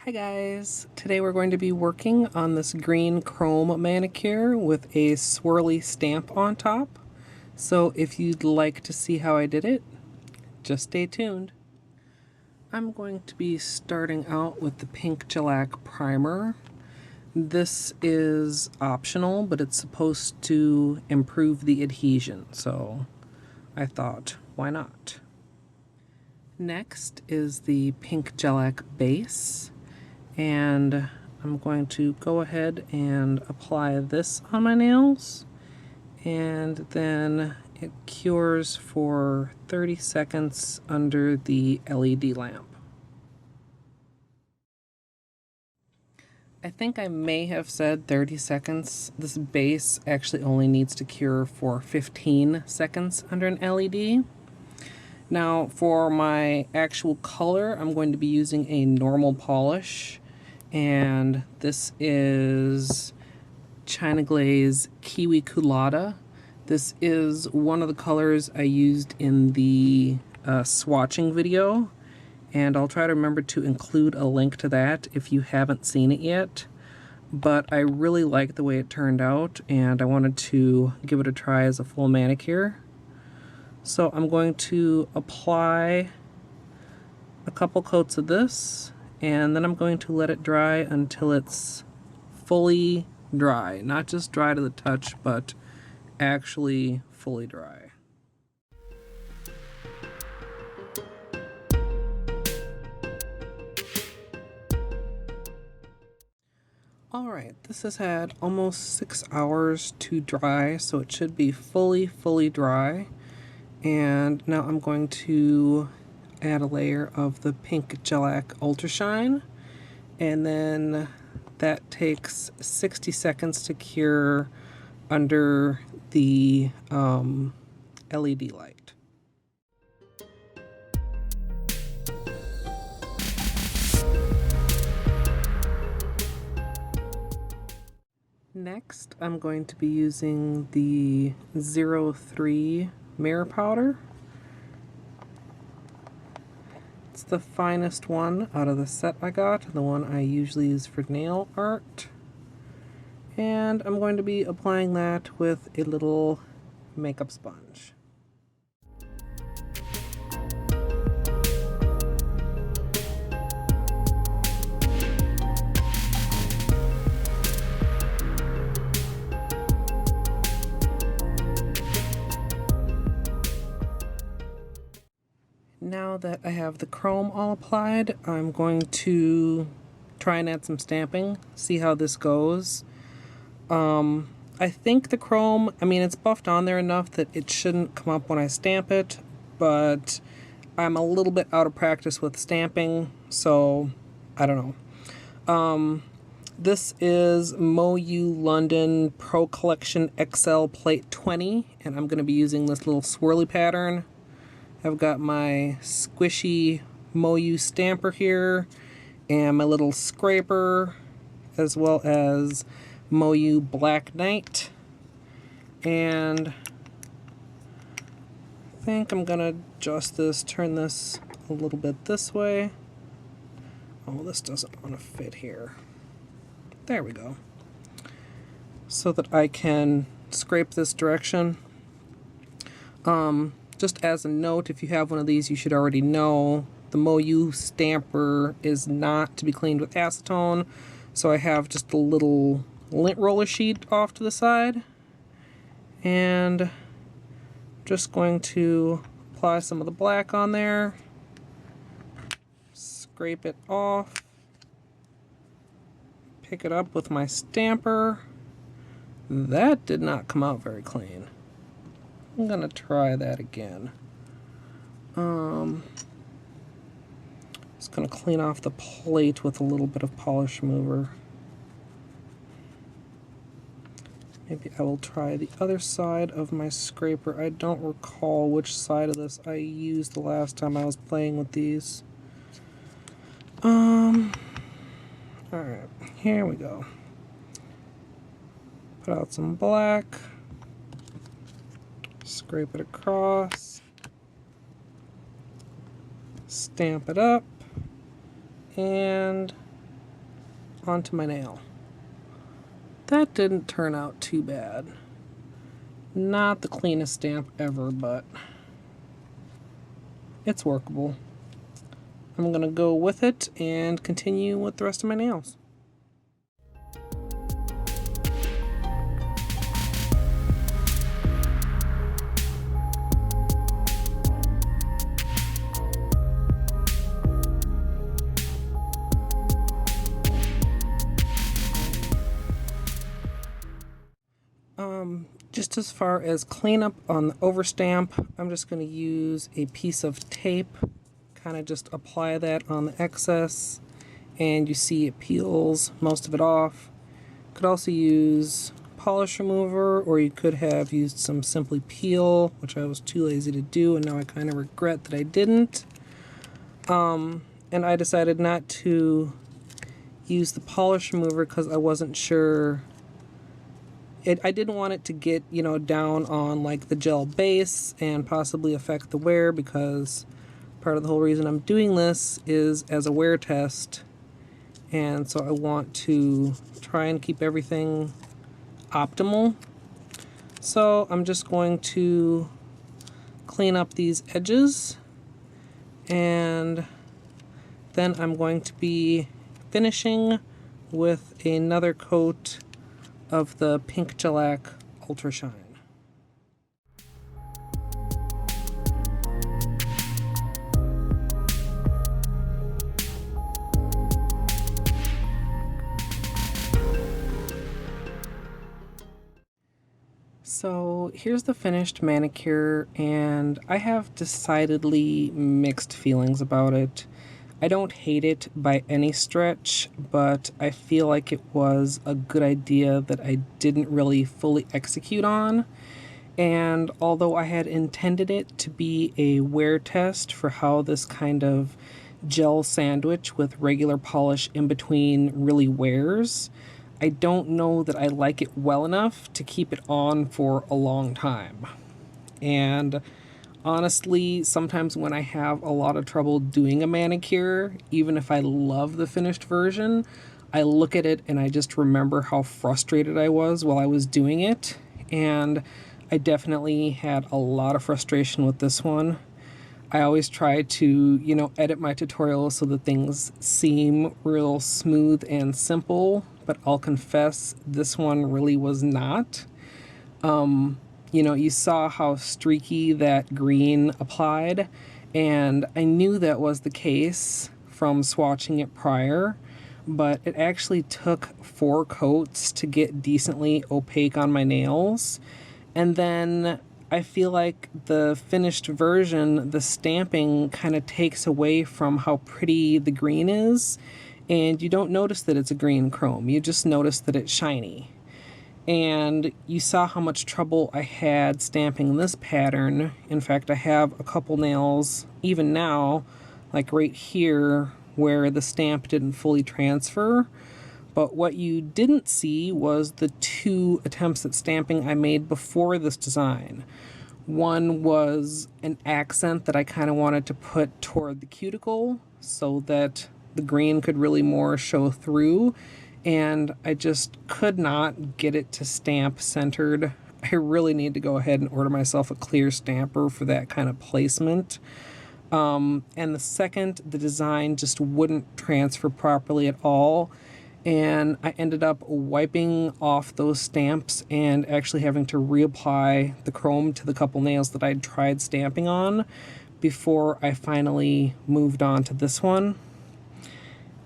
Hi guys, today we're going to be working on this green chrome manicure with a swirly stamp on top. So if you'd like to see how I did it, just stay tuned. I'm going to be starting out with the Pink Gellac primer. This is optional, but it's supposed to improve the adhesion, so I thought, why not? Next is the Pink Gellac Base. And I'm going to go ahead and apply this on my nails, and then it cures for 30 seconds under the LED lamp. I think I may have said 30 seconds. This base actually only needs to cure for 15 seconds under an LED. Now for my actual color, I'm going to be using a normal polish. And this is China Glaze Kiwi-Cool-ada. This is one of the colors I used in the swatching video, and I'll try to remember to include a link to that if you haven't seen it yet. But I really like the way it turned out, and I wanted to give it a try as a full manicure. So I'm going to apply a couple coats of this, and then I'm going to let it dry until it's fully dry. Not just dry to the touch, but actually fully dry. Alright, this has had almost 6 hours to dry, so it should be fully dry. And now I'm going to add a layer of the Pink Gellac Ultra Shine, and then that takes 60 seconds to cure under the LED light. Next, I'm going to be using the 03 Mirror Powder. It's the finest one out of the set I got, the one I usually use for nail art. And I'm going to be applying that with a little makeup sponge. Now that I have the chrome all applied, I'm going to try and add some stamping, see how this goes. I think the chrome, it's buffed on there enough that it shouldn't come up when I stamp it, but I'm a little bit out of practice with stamping, so I don't know. This is MoU London Pro Collection XL Plate 20, and I'm going to be using this little swirly pattern. I've got my squishy MoU stamper here, and my little scraper, as well as MoU Black Knight. And I think I'm gonna adjust this, turn this a little bit this way. Oh, this doesn't want to fit here. There we go. So that I can scrape this direction. Just as a note, if you have one of these, you should already know the MoU stamper is not to be cleaned with acetone, so I have just a little lint roller sheet off to the side, and just going to apply some of the black on there, scrape it off, pick it up with my stamper. That did not come out very clean. I'm gonna try that again. Just gonna clean off the plate with a little bit of polish remover. Maybe I will try the other side of my scraper. I don't recall which side of this I used the last time I was playing with these. Alright, here we go. Put out some black. Scrape it across, stamp it up, and onto my nail. That didn't turn out too bad. Not the cleanest stamp ever, but it's workable. I'm gonna go with it and continue with the rest of my nails. Just as far as cleanup on the overstamp, I'm just going to use a piece of tape, kind of just apply that on the excess, and you see it peels most of it off. Could also use polish remover, or you could have used some Simply Peel, which I was too lazy to do, and now I kind of regret that I didn't. And I decided not to use the polish remover because I wasn't sure. I didn't want it to get, you know, down on like the gel base and possibly affect the wear, because part of the whole reason I'm doing this is as a wear test, and so I want to try and keep everything optimal. So I'm just going to clean up these edges, and then I'm going to be finishing with another coat of the Pink Gellac Ultra Shine. So here's the finished manicure, and I have decidedly mixed feelings about it. I don't hate it by any stretch, but I feel like it was a good idea that I didn't really fully execute on. And although I had intended it to be a wear test for how this kind of gel sandwich with regular polish in between really wears, I don't know that I like it well enough to keep it on for a long time. And honestly, sometimes when I have a lot of trouble doing a manicure, even if I love the finished version, I look at it and I just remember how frustrated I was while I was doing it. And I definitely had a lot of frustration with this one. I always try to, you know, edit my tutorials so that things seem real smooth and simple, but I'll confess this one really was not. You know, you saw how streaky that green applied, and I knew that was the case from swatching it prior, but it actually took 4 coats to get decently opaque on my nails. And then I feel like the finished version, the stamping kind of takes away from how pretty the green is, and you don't notice that it's a green chrome, you just notice that it's shiny. And you saw how much trouble I had stamping this pattern. In fact, I have a couple nails, even now, like right here, where the stamp didn't fully transfer. But what you didn't see was the 2 attempts at stamping I made before this design. One was an accent that I kind of wanted to put toward the cuticle so that the green could really more show through, and I just could not get it to stamp centered. I really need to go ahead and order myself a clear stamper for that kind of placement. And the second, the design just wouldn't transfer properly at all, and I ended up wiping off those stamps and actually having to reapply the chrome to the couple nails that I'd tried stamping on before I finally moved on to this one.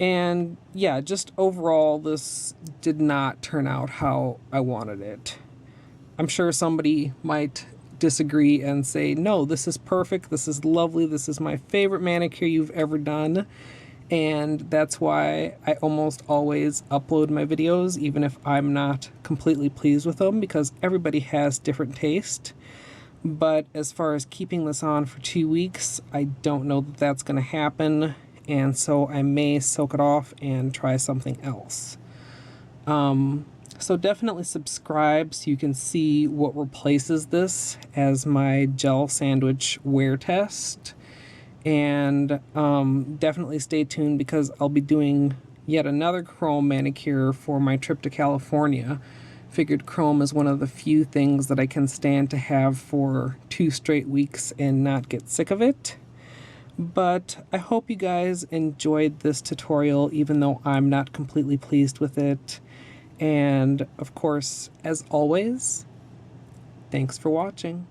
And yeah, just overall, this did not turn out how I wanted it. I'm sure somebody might disagree and say, no, this is perfect, this is lovely, this is my favorite manicure you've ever done. And that's why I almost always upload my videos, even if I'm not completely pleased with them, because everybody has different taste. But as far as keeping this on for 2 weeks, I don't know that that's going to happen. And so I may soak it off and try something else. So definitely subscribe so you can see what replaces this as my gel sandwich wear test. And definitely stay tuned, because I'll be doing yet another chrome manicure for my trip to California. Figured chrome is one of the few things that I can stand to have for 2 straight weeks and not get sick of it. But I hope you guys enjoyed this tutorial, even though I'm not completely pleased with it. And of course, as always, thanks for watching.